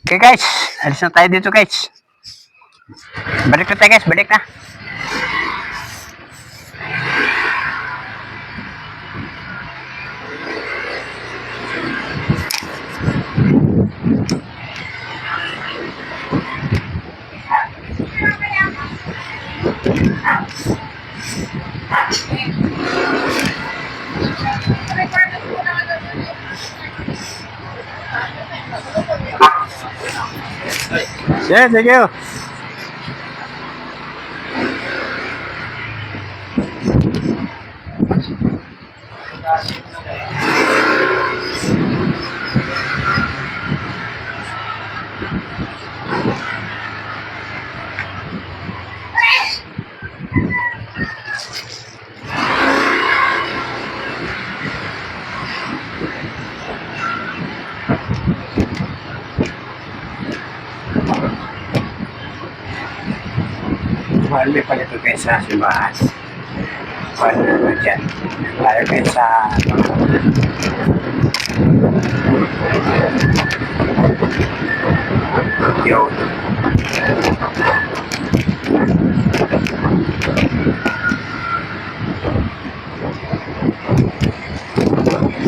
Okay guys, alis na tayo dito guys. Balik na tayo guys, balik na. Yeah, thank you. Mahal pala ito guys sa simbahan. Mahal na dyan. Tayo guys sa yun.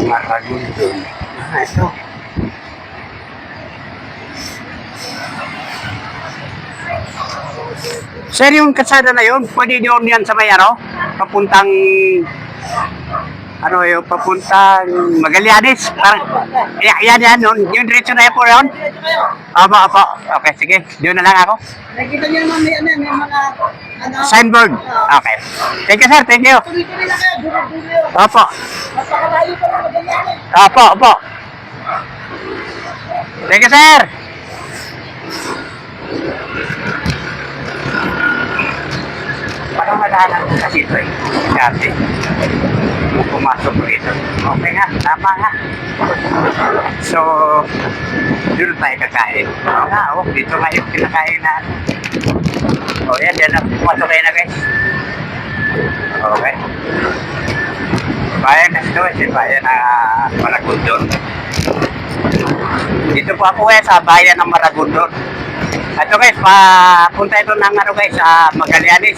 Maragun doon. Ito. Sir, yung kalsada na yun, pwede yun yan sa may ano, papuntang, ano yun, papuntang Magallanes. Parang, yan, yun, yung diretso na yan po yun. Opo. Okay, sige, doon na lang ako. Nakikita niyo naman may mga Signboard. Okay. Thank you, sir, thank you. tuloy-tuloy na kayo, duro-duro. Opo. Napakalayo pa ng Magallanes. Opo. Thank you, sir. Parang malahan ko kasi ito eh. Dati. Pumasok ko ito. Okay nga, tama nga. So, doon tayo kakain. Oo nga, dito nga yung kinakain na. O yan, dyan na. Pumasok kayo na guys. Okay. Bayan na ito eh. Bayan na Maragondon. Dito po ako eh sa bayan ng Maragondon. Ito guys, papunta ito ng ano guys, sa Magallanes.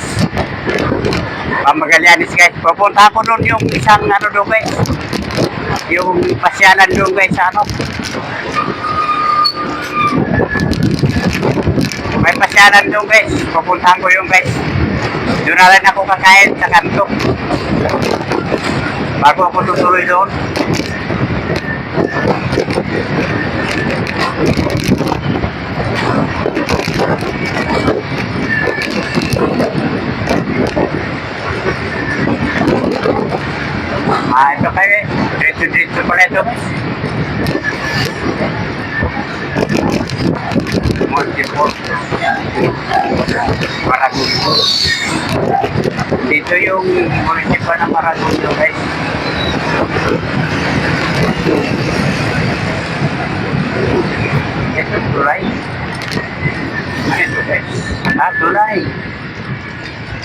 Magallanes guys. Pupunta ako doon yung isang ano doon guys. Yung pasyanan doon guys sa ano. May pasyanan doon guys. Pupuntahan ko yung guys. Doon na rin ako kakain sa kanto. Bago ako tutuloy doon. Ito kayo eh. Diretso pala ito. Multiple. Maragundo. Dito yung municipal na Maragundo guys. Ito tulay. Ito guys. Tulay.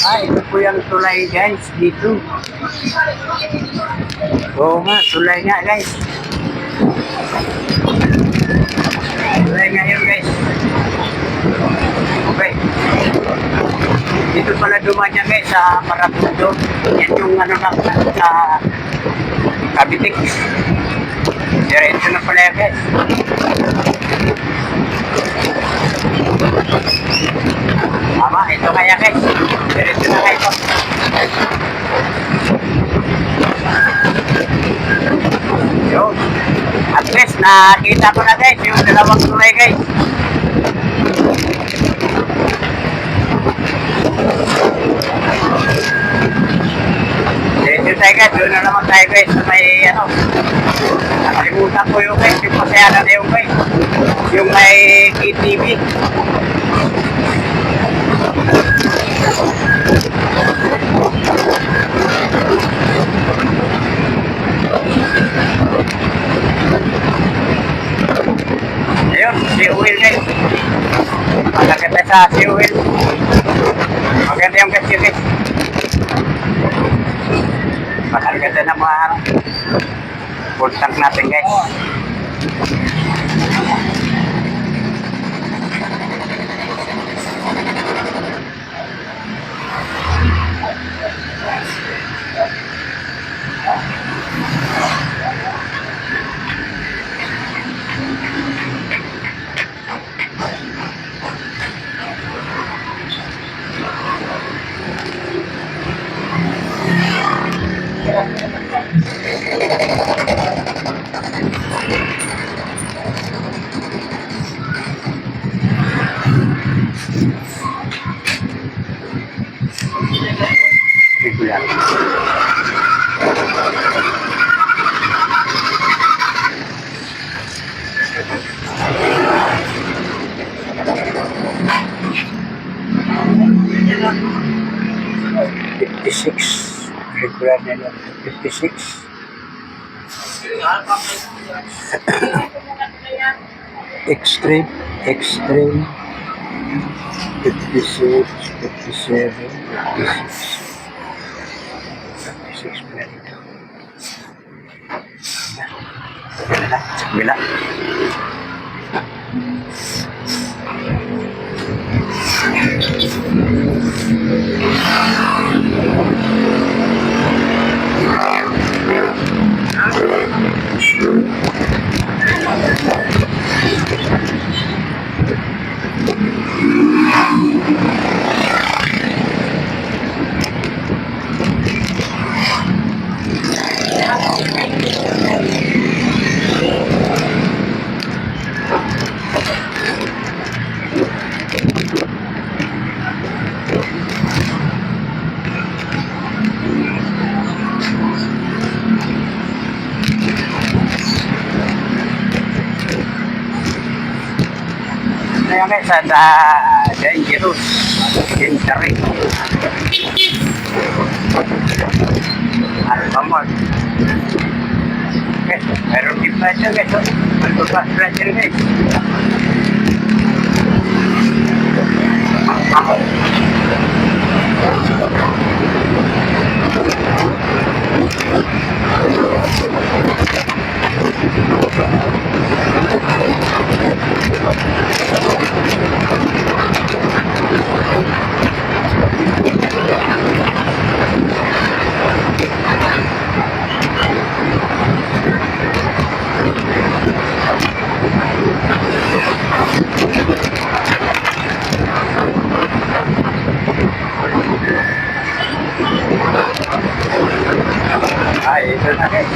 Ito po yung tulay guys dito. Oo nga, tulay nga guys. Tulay nga yun guys. Okay. Dito pala dumaan niya guys sa Maragundo. Yan yung ano na sa Kabitik. Diretso na pala yan guys. Tama, ito kaya guys. Diretso na kayo. Yun. At least, nakita ko na guys, yung dalawang tulay guys. Diretso tayo guys, doon na naman tayo guys sa may ano. Nakalimutan ko yung guys, yung pasyanan na yung guys. Yung may KTV. Ayun, si Will guys. Maganda sa si Will. Maganda yung guys yun guys. Maganda na mga full tank natin guys. 56. Regular na yun. 56. Extreme. Extreme. 56, 57, 56. 56 pala dito. Yan na, sa kabila. Kaya nga sa dangerous entry. Alphamart. Okay, meron din pa siya guys. Alphamart pleasure guys. Ay, ito na guys.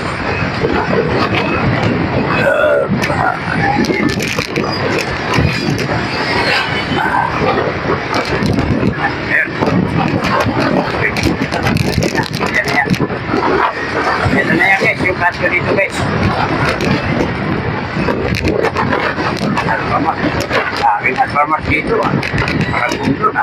Ayan. Yan na yan. Ito na yan guys, yung kaso dito guys. Alphamart. Aking Alphamart dito ah. Parang mundo na.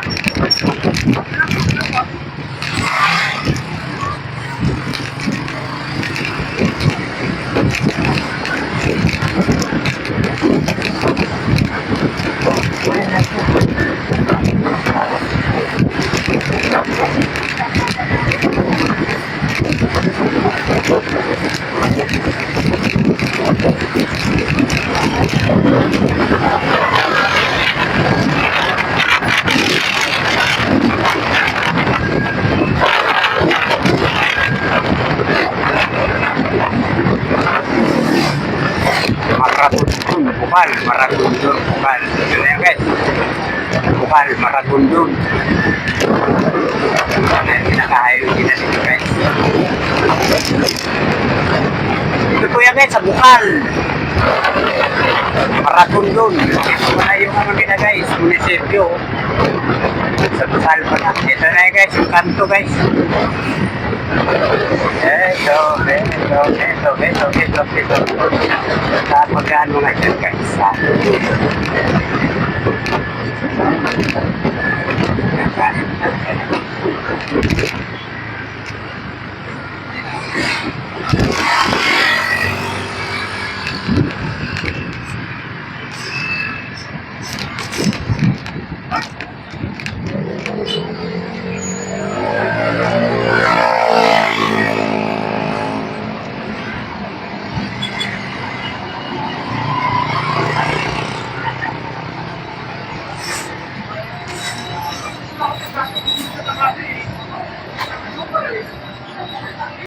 Maratundun, bukal, maratundun, bukal. Ito na yan guys. Bukal, maratundun. Ano yung pinakahayo nila dito guys. Ito po yan guys, sa bukal. Maratundun. Ito na yung ano nila guys, munisipyo. Sa bukal pa na. Ito na yan guys, yung kanto guys. Ito. Sa magkano nga dyan guys.